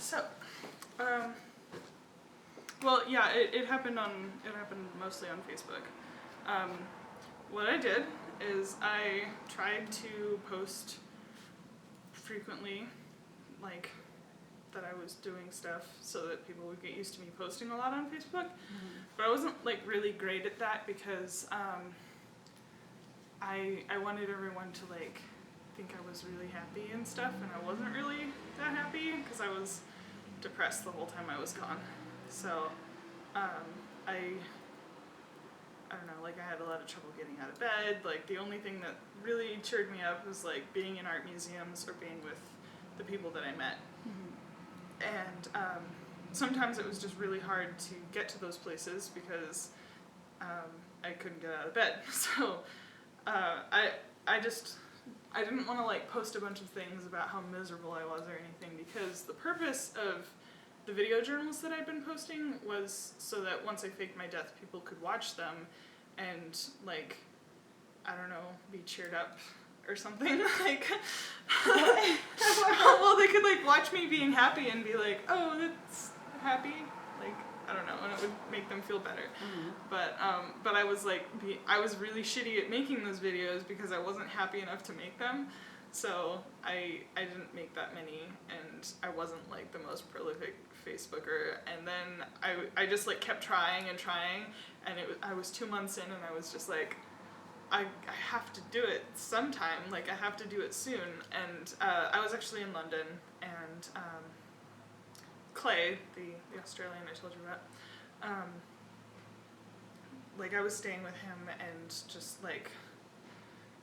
So, well, yeah, it happened mostly on Facebook. What I did is I tried to post frequently, like, that I was doing stuff so that people would get used to me posting a lot on Facebook. But I wasn't, like, really great at that because I wanted everyone to, like, think I was really happy and stuff, and I wasn't really that happy because I was depressed the whole time I was gone. So, I don't know, like, I had a lot of trouble getting out of bed. Like, the only thing that really cheered me up was, like, being in art museums or being with the people that I met. And sometimes it was just really hard to get to those places because I couldn't get out of bed. So I didn't want to, like, post a bunch of things about how miserable I was or anything, because the purpose of the video journals that I'd been posting was so that once I faked my death, people could watch them and, like, I don't know, be cheered up or something. Like, well, they could, like, watch me being happy and be like, oh, that's happy. Like, I don't know, and it would make them feel better. But I was, like, I was really shitty at making those videos because I wasn't happy enough to make them. So I didn't make that many, and I wasn't, like, the most prolific Facebooker. And then I just, like, kept trying, and I was 2 months in, and I was just like, I have to do it sometime. Like, I have to do it soon. And I was actually in London, and Clay, the Australian I told you about, like, I was staying with him, and just, like,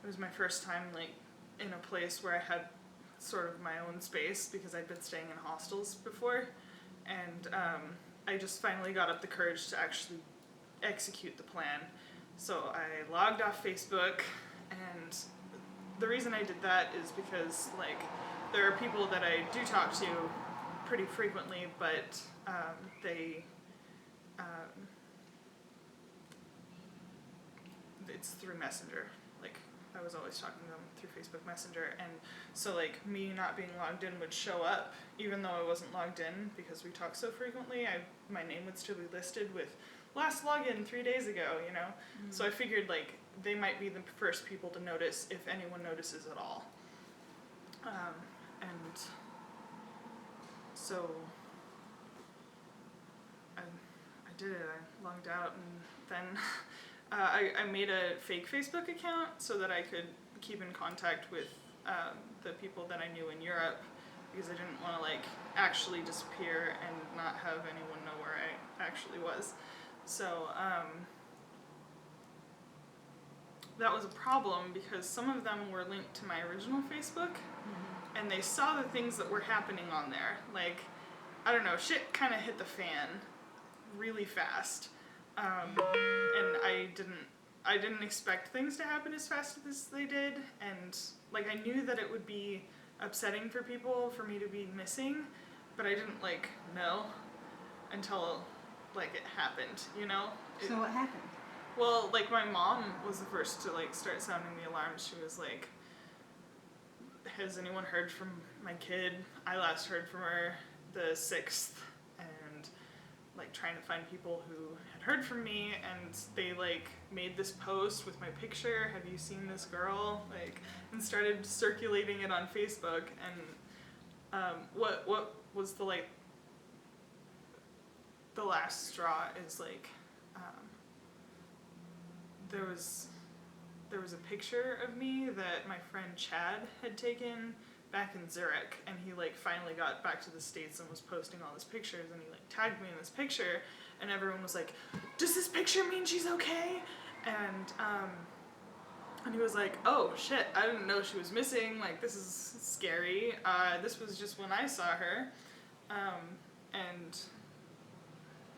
it was my first time, like, in a place where I had sort of my own space, because I'd been staying in hostels before. And I just finally got up the courage to actually execute the plan. So I logged off Facebook, and the reason I did that is because, like, there are people that I do talk to pretty frequently, but it's through Messenger. Like, I was always talking to them through Facebook Messenger, and so, like, me not being logged in would show up even though I wasn't logged in, because we talk so frequently. My name would still be listed with last login 3 days ago, you know? So I figured, like, they might be the first people to notice, if anyone notices at all. And so I did it. I logged out, and then I made a fake Facebook account so that I could keep in contact with the people that I knew in Europe, because I didn't want to, like, actually disappear and not have anyone know where I actually was. So that was a problem, because some of them were linked to my original Facebook, and they saw the things that were happening on there. Like, I don't know, shit kind of hit the fan really fast, and I didn't expect things to happen as fast as they did, and, like, I knew that it would be upsetting for people for me to be missing, but I didn't, like, know until, like, it happened, you know? So what happened? Well, like, my mom was the first to, like, start sounding the alarms. She was like, has anyone heard from my kid? I last heard from her the 6th, and, like, trying to find people who had heard from me, and they, like, made this post with my picture, have you seen this girl? Like, and started circulating it on Facebook. And what was the, like, the last straw is, like, there was a picture of me that my friend Chad had taken back in Zurich, and he, like, finally got back to the States and was posting all his pictures, and he, like, tagged me in this picture, and everyone was like, does this picture mean she's okay? And he was like, oh shit, I didn't know she was missing, like, this is scary. This was just when I saw her.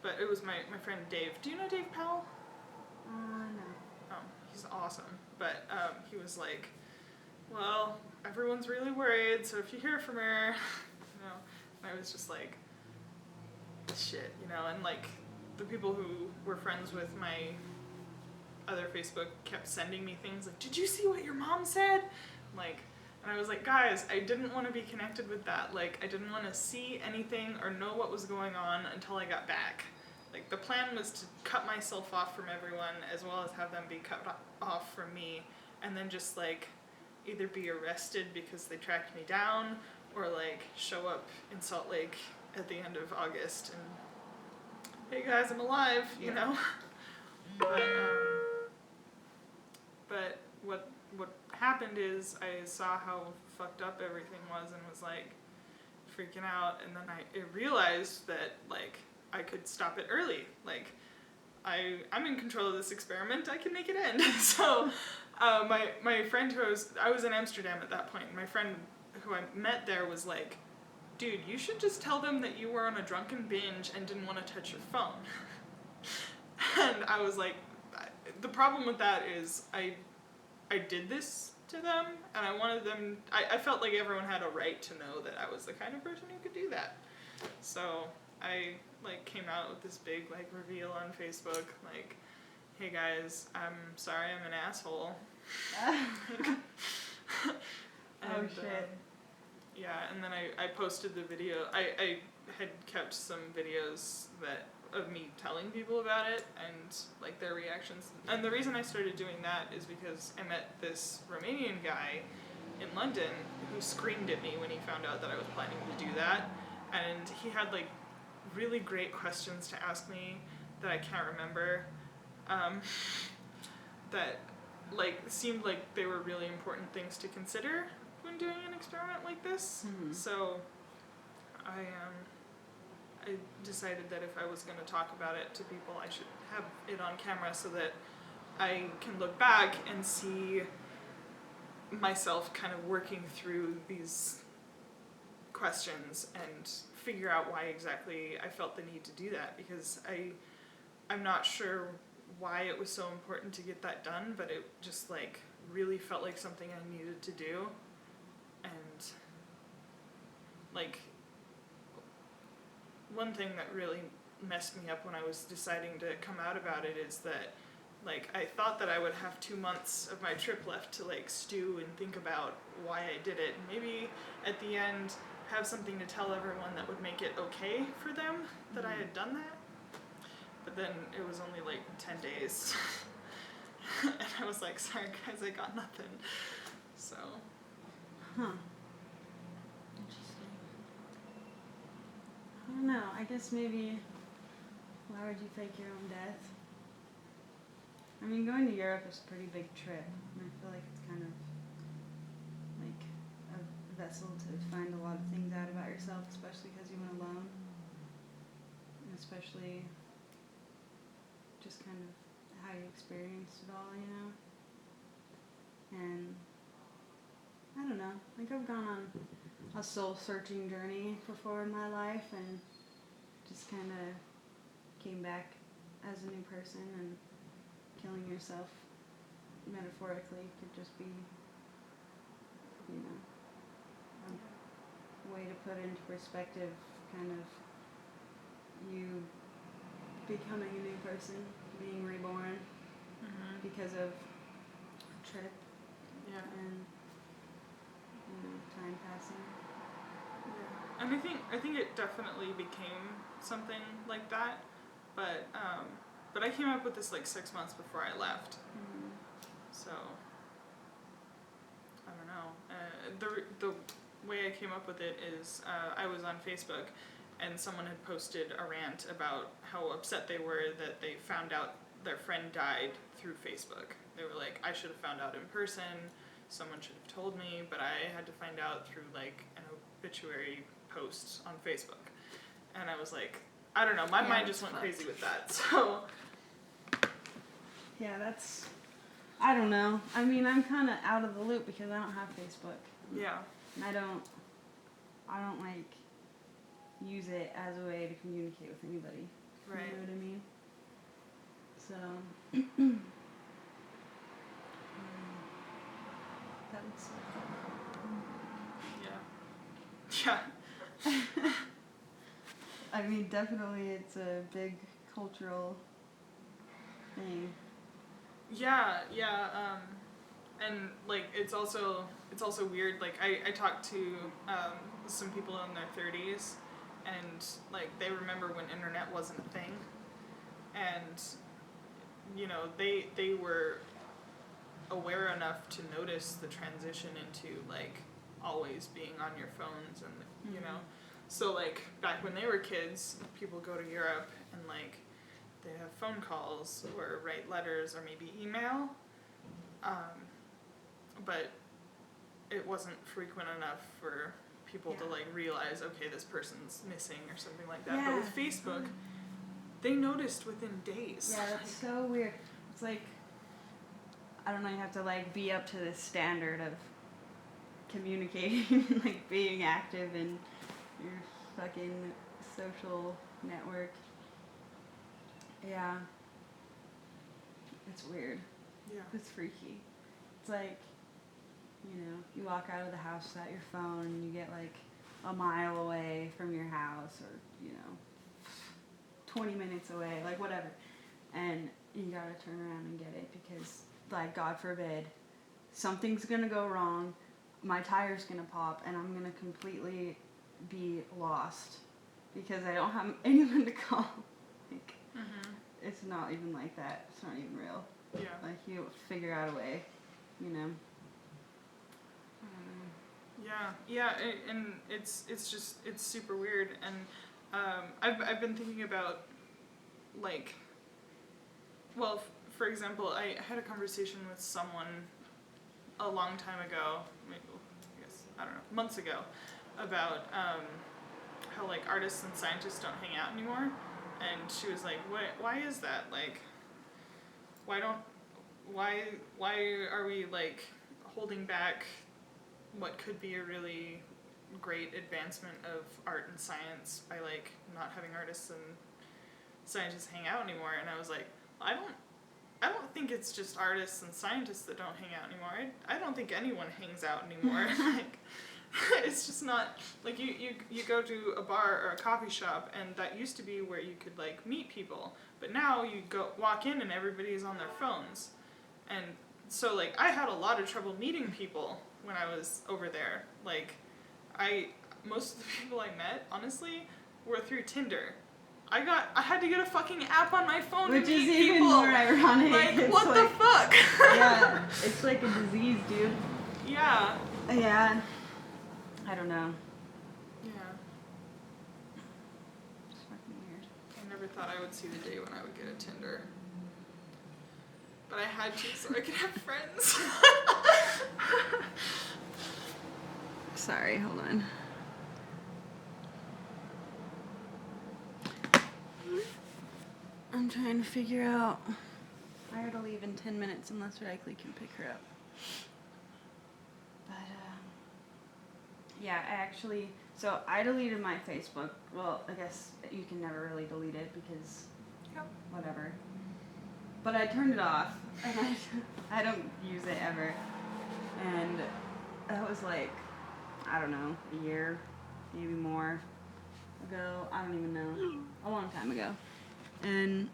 But it was my friend Dave. Do you know Dave Powell? No. Oh, he's awesome. But he was like, well, everyone's really worried, so if you hear from her, you know. And I was just like, shit, you know. And, like, the people who were friends with my other Facebook kept sending me things like, did you see what your mom said? Like, And I was like, guys, I didn't want to be connected with that. Like, I didn't want to see anything or know what was going on until I got back. Like, the plan was to cut myself off from everyone as well as have them be cut off from me, and then just, like, either be arrested because they tracked me down or, like, show up in Salt Lake at the end of August and, hey guys, I'm alive, you know? But what happened is I saw how fucked up everything was and was like freaking out, and then I realized that like I could stop it early. Like I'm in control of this experiment. I can make it end. So my friend who I was in Amsterdam at that point. My friend who I met there was like, dude, you should just tell them that you were on a drunken binge and didn't want to touch your phone. And I was like, the problem with that is I did this to them, and I wanted them, I felt like everyone had a right to know that I was the kind of person who could do that. So I like came out with this big like reveal on Facebook, like, hey guys, I'm sorry I'm an asshole. Oh shit. Yeah, and then I posted the video. I had kept some videos of me telling people about it and like their reactions. And the reason I started doing that is because I met this Romanian guy in London who screamed at me when he found out that I was planning to do that. And he had like really great questions to ask me that I can't remember. That like seemed like they were really important things to consider when doing an experiment like this. Mm-hmm. So I decided that if I was going to talk about it to people, I should have it on camera so that I can look back and see myself kind of working through these questions and figure out why exactly I felt the need to do that, because I'm not sure why it was so important to get that done, but it just like really felt like something I needed to do. And like one thing that really messed me up when I was deciding to come out about it is that like I thought that I would have 2 months of my trip left to like stew and think about why I did it, and maybe at the end have something to tell everyone that would make it okay for them that I had done that. But then it was only like 10 days. And I was like, sorry guys, I got nothing. So. Huh. Interesting. I don't know. I guess maybe, why would you fake your own death? I mean, going to Europe is a pretty big trip, and I feel like it's kind of like a vessel to find a lot of things out about yourself, especially because you went alone, and especially just kind of how you experienced it all, you know? And I don't know, like I've gone on a soul-searching journey before in my life, and just kind of came back as a new person, and killing yourself metaphorically could just be, you know, a way to put into perspective kind of you becoming a new person, being reborn because of a trip. Yeah. And time passing. Yeah. And I think it definitely became something like that, but I came up with this like 6 months before I left. Mm-hmm. So I don't know. The way I came up with it is I was on Facebook, and someone had posted a rant about how upset they were that they found out their friend died through Facebook. They were like, I should have found out in person. Someone should have told me, but I had to find out through like an obituary post on Facebook. And I was like, I don't know, my mind just went crazy with that. So yeah, that's, I don't know. I mean, I'm kind of out of the loop because I don't have Facebook. yeah. And I don't like use it as a way to communicate with anybody. Right. You know what I mean? So that would suck. Yeah. I mean, definitely it's a big cultural thing. Yeah. And like it's also it's also weird. Like I talked to some people in their 30s, and like they remember when internet wasn't a thing, and you know they were aware enough to notice the transition into like always being on your phones and you know, so like back when they were kids, people go to Europe and like they have phone calls or write letters or maybe email, but it wasn't frequent enough for people to like realize, okay, this person's missing or something like that. But with Facebook, they noticed within days. Yeah, that's so weird. It's like, I don't know, you have to like be up to this standard of communicating, like being active in your fucking social network. Yeah. It's weird. Yeah. It's freaky. It's like, you know, you walk out of the house without your phone and you get like a mile away from your house or, you know, 20 minutes away, like whatever. And you gotta turn around and get it because, like, God forbid, something's gonna go wrong, my tire's gonna pop, and I'm gonna completely be lost because I don't have anyone to call. Like, it's not even like that. It's not even real. Yeah. Like, you figure out a way, you know? Yeah, and it's just, it's super weird, and I've been thinking about, like, well, for example, I had a conversation with someone a long time ago, maybe, I guess, I don't know, months ago, about how, like, artists and scientists don't hang out anymore, and she was like, why is that? Like, why are we, like, holding back what could be a really great advancement of art and science by like not having artists and scientists hang out anymore? And I was like, I don't think it's just artists and scientists that don't hang out anymore. I don't think anyone hangs out anymore. Like, it's just not like you go to a bar or a coffee shop, and that used to be where you could like meet people, but now you walk in and everybody's on their phones. And so like I had a lot of trouble meeting people when I was over there. Like, most of the people I met, honestly, were through Tinder. I had to get a fucking app on my phone Which to meet is even people. more ironic. Like, It's what the fuck? Yeah, it's like a disease, dude. Yeah. Yeah. I don't know. Yeah. It's fucking weird. I never thought I would see the day when I would get a Tinder. But I had to so I could have friends. Sorry, hold on. I'm trying to figure out. I gotta leave in 10 minutes unless Riley can pick her up. But, yeah, so I deleted my Facebook. Well, I guess you can never really delete it because, whatever. But I turned it off, and I don't use it ever. And that was like, I don't know, a year, maybe more ago. I don't even know. A long time ago. And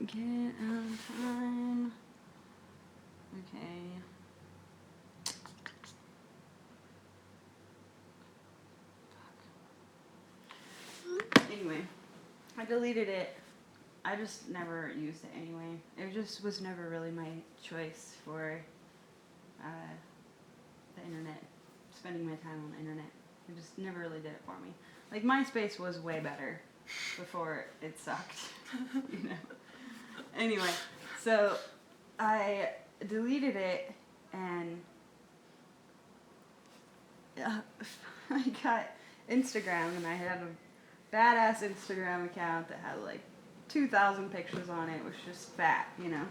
get on time. Okay. Anyway, I deleted it. I just never used it anyway. It just was never really my choice for the internet, spending my time on the internet. It just never really did it for me. Like, MySpace was way better before it sucked, you know. Anyway, so I deleted it, and I got Instagram, and I had a badass Instagram account that had like 2,000 pictures on it. It was just fat, you know.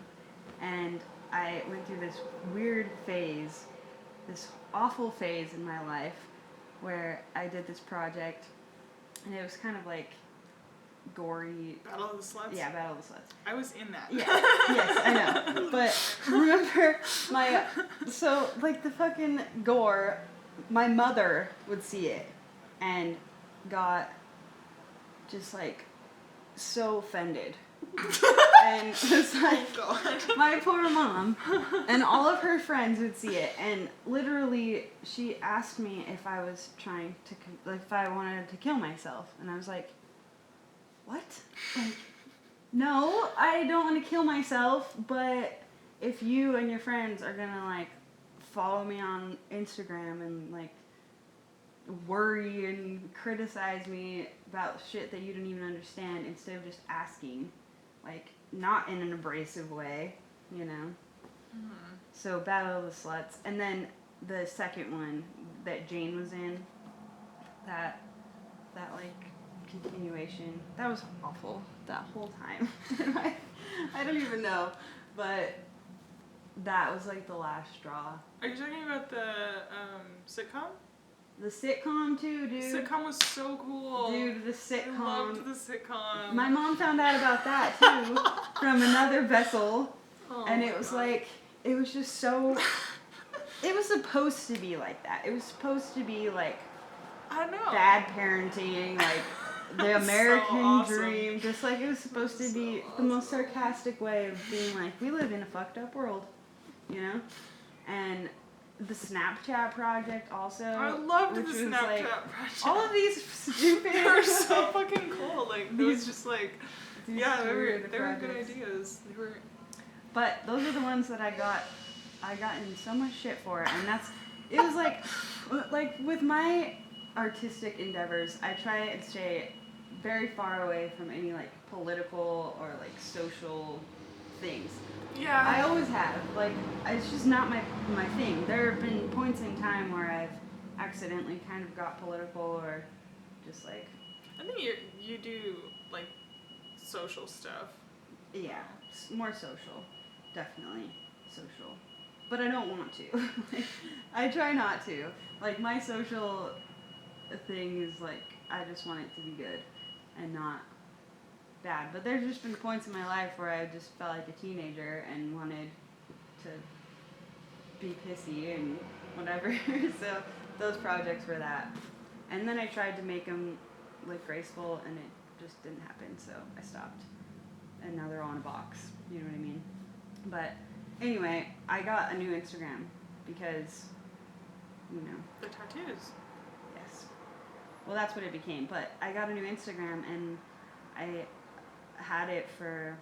And I went through this weird phase, this awful phase in my life where I did this project, and it was kind of like gory. Battle of the Sluts? Yeah, Battle of the Sluts. I was in that. Yeah, yes, I know. But remember so like the fucking gore, my mother would see it and got just like so offended And it's like, Oh God. my poor mom. And all of her friends would see it. And literally, she asked me if I was trying to, if I wanted to kill myself. And I was like, what? Like, no, I don't want to kill myself, but if you and your friends are gonna, like, follow me on Instagram and, like, worry and criticize me about shit that you didn't even understand instead of just asking, like, not in an abrasive way, you know? Mm-hmm. So, Battle of the Sluts. And then the second one that Jane was in, that like, continuation, that was awful that whole time. I don't even know, but that was, like, the last straw. Are you talking about the sitcom? The sitcom, too, dude. Sitcom was so cool. Dude, the sitcom. I loved the sitcom. My mom found out about that, too, from another vessel. Oh And my it was God. like, it was just so, it was supposed to be like that. It was supposed to be, like, I know. bad parenting, like, the That's American so awesome. dream. Just like it was supposed to That's be so the most awesome. sarcastic way of being like, we live in a fucked up world, you know? And the Snapchat project also. I loved the which was, Snapchat like, project. all of these stupid. They were so fucking cool. Like, it was just like, these yeah, they were weird good projects. ideas. They were. But those are the ones that I got in so much shit for, and it was like with my artistic endeavors, I try and stay very far away from any, like, political or, like, social things. Yeah. I always have. Like, it's just not my thing. There have been points in time where I've accidentally kind of got political or just, like, I think you do like social stuff. yeah, more social. Definitely social. But I don't want to. Like, I try not to. Like, my social thing is, like, I just want it to be good and not bad. But there's just been points in my life where I just felt like a teenager and wanted to be pissy and whatever. So those projects were that. And then I tried to make them look graceful, and it just didn't happen, so I stopped. And now they're all in a box. You know what I mean? But anyway, I got a new Instagram because, you know, The tattoos. yes. Well, that's what it became. But I got a new Instagram, and I had it for,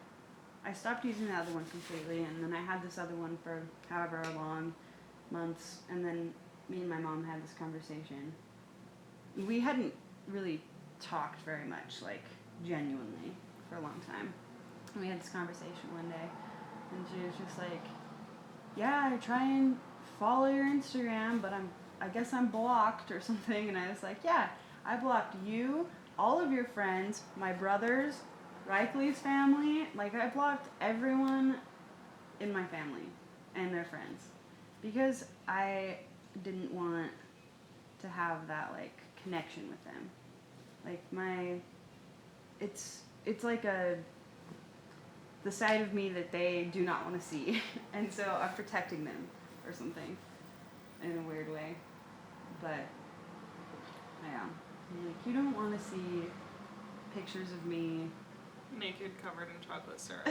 I stopped using the other one completely, and then I had this other one for however long months, and then me and my mom had this conversation. We hadn't really talked very much, like, genuinely, for a long time. And we had this conversation one day, and she was just like, yeah, I try and follow your Instagram, but I guess I'm blocked or something. And I was like, yeah, I blocked you, all of your friends, my brothers, Reichley's family. Like, I blocked everyone in my family and their friends because I didn't want to have that, like, connection with them. Like, it's like the side of me that they do not want to see. And so I'm protecting them or something in a weird way. But, yeah. I'm like, you don't want to see pictures of me. Naked, covered in chocolate syrup.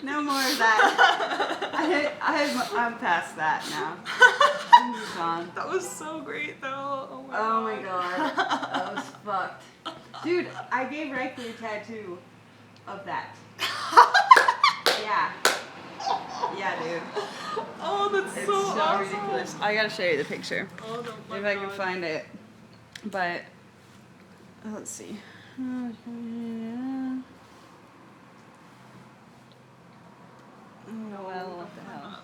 No more of that. I'm past that now. I'm moved on. That was so great, though. Oh my Oh my god. That was fucked. Dude, I gave Reichley a tattoo of that. Yeah. Yeah, dude. Oh, that's It's so so awesome. ridiculous. I gotta show you the picture. Oh my If God. I can find it. But, let's see. Oh, well, what the hell.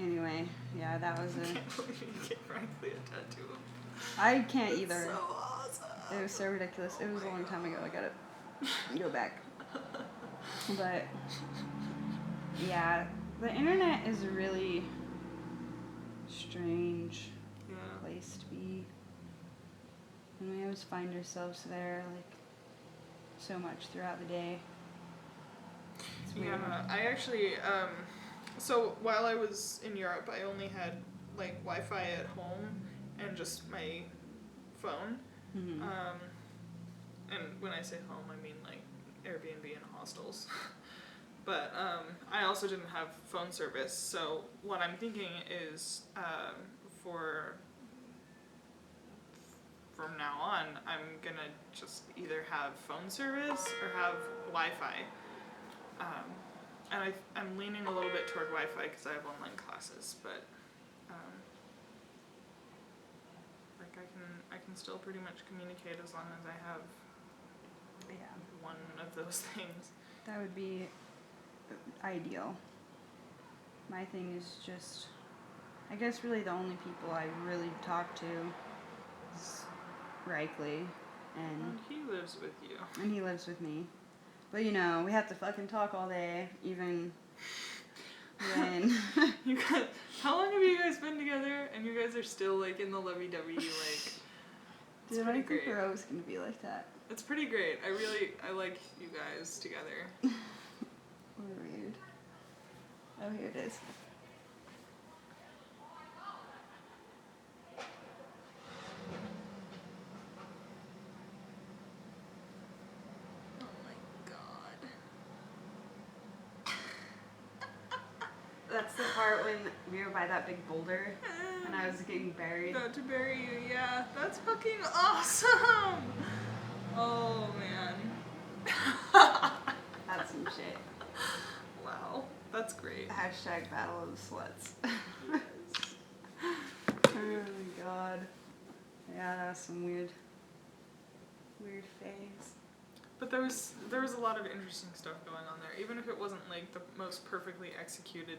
Anyway, yeah, that was I a... can't believe you gave Reichley a tattoo. I can't That's either. so awesome. It was so ridiculous. It was a long time ago. I gotta go back. But, yeah, the internet is a really strange Yeah. place to be. And we always find ourselves there, like, so much throughout the day. It's weird. Yeah, I actually, so while I was in Europe, I only had, like, Wi-Fi at home and just my phone. Mhm. And when I say home, I mean like Airbnb and hostels. But I also didn't have phone service, so what I'm thinking is from now on, I'm gonna just either have phone service or have Wi-Fi. And I'm leaning a little bit toward Wi-Fi because I have online classes, but like I can still pretty much communicate as long as I have one of those things. That would be ideal. My thing is just, I guess really the only people I really talk to is Reikley, and he lives with you. And he lives with me. But you know, we have to fucking talk all day, even when You guys, how long have you guys been together? And you guys are still like in the lovey-dovey, like. It's dude, I pretty think great. we're always gonna be like that. It's pretty great. I like you guys together. We're weird. Oh, here it is. Oh my god. That's the part when we were by that big boulder and I was getting buried. About to bury you, yeah. That's fucking awesome! Oh man. That's some shit. Wow. That's great. Hashtag Battle of the Sluts. Yes. Oh my god. Yeah, that was some weird phase. But there was a lot of interesting stuff going on there. Even if it wasn't like the most perfectly executed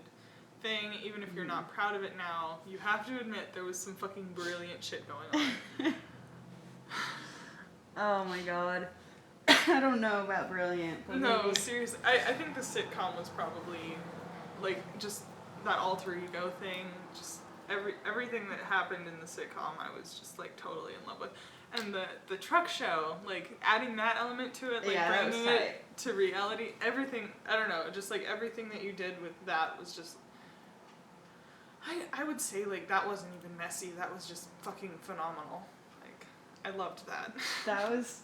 thing, even if you're not proud of it now, you have to admit there was some fucking brilliant shit going on. Oh my god. I don't know about brilliant. But No, maybe. seriously. I think the sitcom was probably like just that alter ego thing. Just everything that happened in the sitcom, I was just like totally in love with. And the truck show, like adding that element to it, like Yeah, bringing it to reality, everything. I don't know, just like everything that you did with that was just. I would say like that wasn't even messy. That was just fucking phenomenal. Like I loved that. That was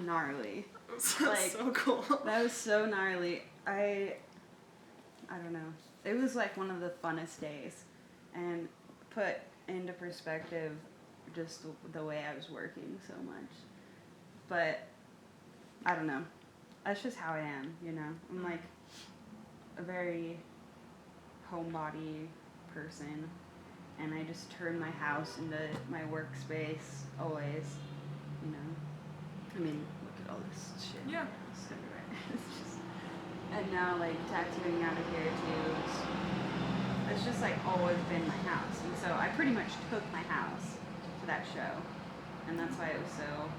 gnarly. It was Like, so cool. That was so gnarly. I don't know. It was like one of the funnest days, and put into perspective just the way I was working so much. But I don't know. That's just how I am, you know. I'm like a very homebody person, and I just turn my house into my workspace always, you know. I mean, look at all this shit. Yeah. It's everywhere. It's just, and now like tattooing out of here too. It's just like always been my house, and so I pretty much took my house to that show, and that's why it was so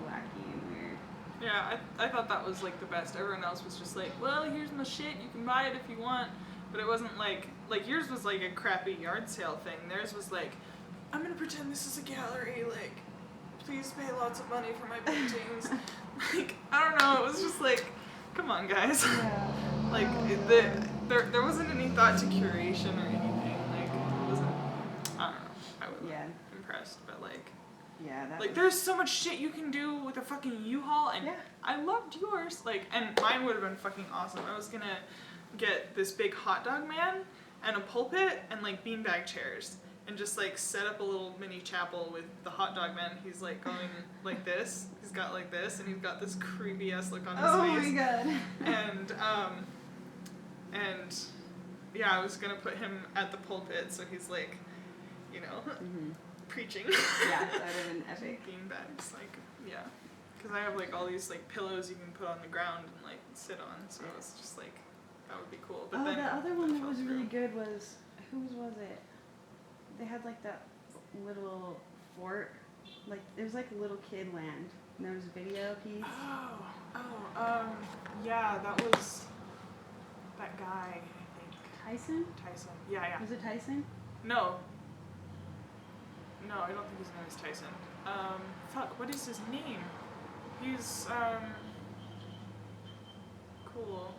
wacky and weird. Yeah, I thought that was like the best. Everyone else was just like, well, here's my shit, you can buy it if you want. But it wasn't like yours was like a crappy yard sale thing. Theirs was like, I'm gonna pretend this is a gallery, like, please pay lots of money for my paintings. Like, I don't know, it was just like, come on guys. Yeah. Like, there wasn't any thought to curation or anything. Like, it wasn't, I don't know, I was impressed, but like, Yeah, that like, was, there's so much shit you can do with a fucking U-Haul, and Yeah. I loved yours. Like, and mine would have been fucking awesome. I was gonna get this big hot dog man and a pulpit and like beanbag chairs and just like set up a little mini chapel with the hot dog man. He's like going like this. He's got like this, and he's got this creepy ass look on his face. Oh my god. And yeah, I was gonna put him at the pulpit, so he's like, you know, preaching. Yeah, that would have been epic. Beanbags, like, yeah, because I have like all these like pillows you can put on the ground and like sit on, so it's just like that would be cool. But then the other one I that fell was through. really good was, whose was it? They had like that little fort, like it was like a little kid land, and there was a video piece. Yeah, that was that guy, I think. Tyson? Tyson. Yeah. Was it Tyson? No, I don't think his name is Tyson. Fuck, what is his name? He's, cool.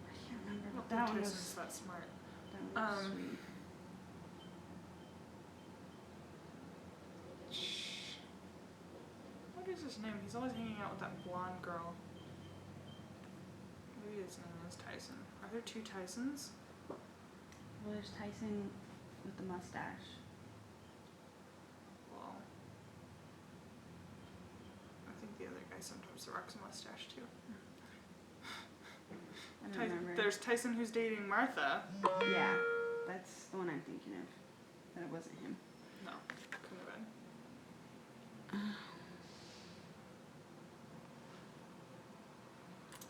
I can't remember, I don't but that think one Tyson's was, that smart. that one was sweet. is his name? He's always hanging out with that blonde girl. Maybe his name is Tyson. Are there two Tysons? Well, there's Tyson with the mustache. Well, I think the other guy sometimes rocks a mustache too. I don't remember. There's Tyson who's dating Martha. Yeah, that's the one I'm thinking of. But it wasn't him. No, couldn't have been.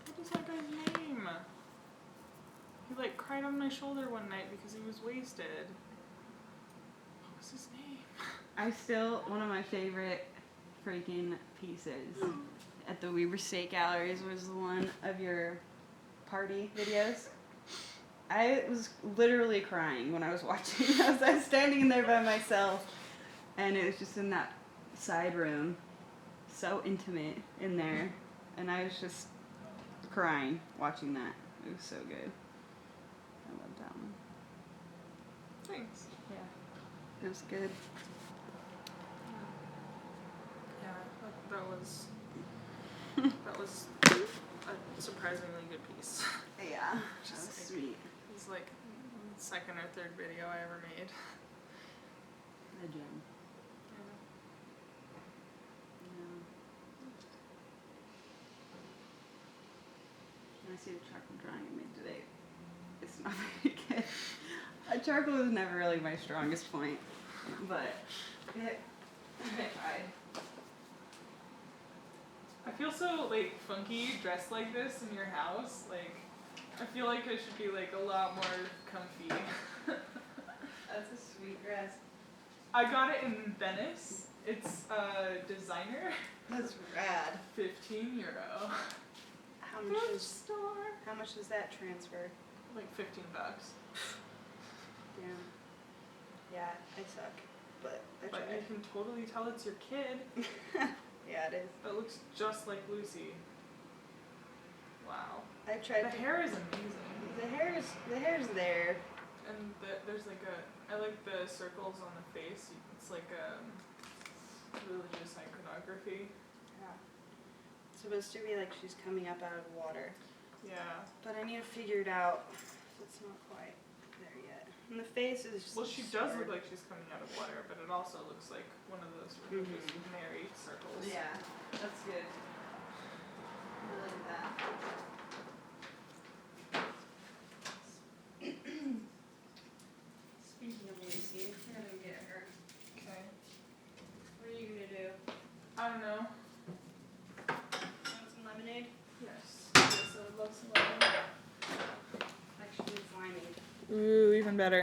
What is that guy's name? He like cried on my shoulder one night because he was wasted. What was his name? One of my favorite freaking pieces at the Weber Steak Galleries was the one of your party videos. I was literally crying when I was watching. I was standing there by myself, and it was just in that side room, so intimate in there, and I was just crying watching that. It was so good. I loved that one. Thanks. Yeah, it was good. Yeah, that was a surprisingly good piece. Yeah, that Just was like- sweet. It was like the second or third video I ever made. The gym. I see the charcoal drawing I made today. It's not very good. Charcoal is never really my strongest point, but I tried. I feel so like funky dressed like this in your house. Like, I feel like I should be like a lot more comfy. That's a sweet dress. I got it in Venice. It's a designer. That's rad. €15. How Thrift store. How much does that transfer? Like $15. Yeah. Yeah, I suck, but I But tried. you can totally tell it's your kid. Yeah, it is. That looks just like Lucy. Wow. I tried. The hair is amazing. The hair's there. And there's like I like the circles on the face. It's like religious iconography. Yeah. It's supposed to be like she's coming up out of the water. Yeah. But I need to figure it out. It's not quite there yet. And the face is just. Well, she does look like she's coming out of water, but it also looks like one of those religious Mary circles. Yeah, that's good. I like that. Speaking of Lucy, we're gonna get her. Okay. What are you gonna do? I don't know. Want some lemonade? Yes. Yes, I would love some lemonade. Actually, it's limeade. Ooh, even better.